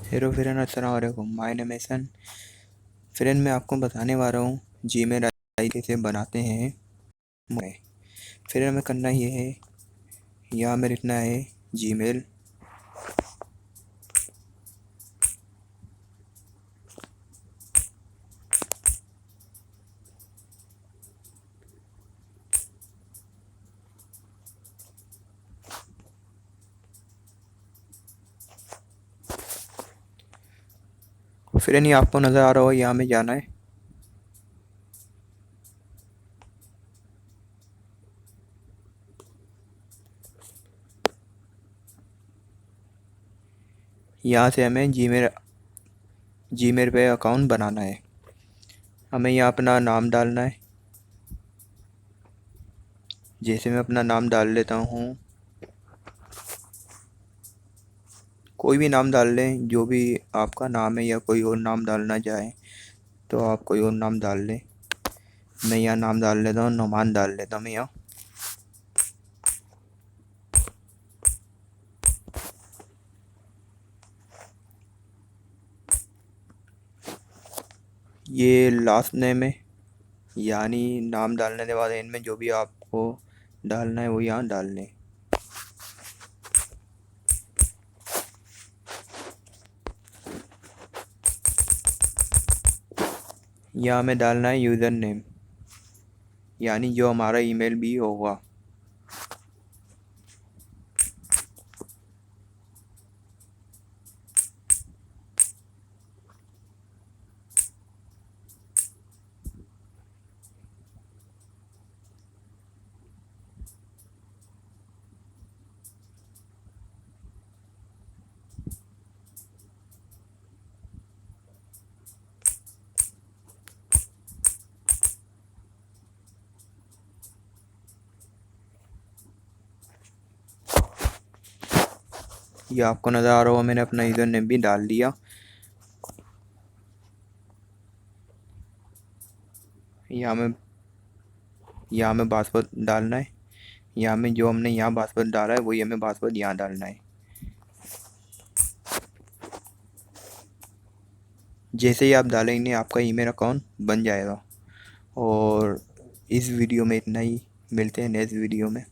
Hello friend, अस्सलाम वालेकुम। My name है हसन। फ्रेंड, मैं आपको बताने वाला हूँ जीमेल आई कैसे बनाते हैं। मैं फ्रेंड, हमें करना ये है, यहाँ में लिखना है जीमेल। फ्रेंड, ये आपको नज़र आ रहा हो, यहाँ में जाना है। यहाँ से हमें जीमेल पे अकाउंट बनाना है। हमें यहाँ अपना नाम डालना है। जैसे मैं अपना नाम डाल लेता हूँ, कोई भी नाम डाल लें, जो भी आपका नाम है, या कोई और नाम डालना चाहें तो आप कोई और नाम डाल लें। मैं यहाँ नाम डाल लेता हूँ, नुमान डाल लेता हूँ मैं यहाँ। ये लास्ट नेम है, यानी नाम डालने के बाद इनमें जो भी आपको डालना है वो यहाँ डाल लें। यहाँ हमें डालना है यूज़र नेम, यानी जो हमारा ईमेल भी होगा। ये आपको नज़र आ रहा होगा, मैंने अपना यूज़र नेम भी डाल दिया। यहाँ में पासवर्ड डालना है। यहाँ में जो हमने यहाँ पासवर्ड डाला है वही हमें पासवर्ड यहाँ डालना है। जैसे ही आप डालेंगे आपका ईमेल अकाउंट बन जाएगा। और इस वीडियो में इतना ही, मिलते हैं नेक्स्ट वीडियो में।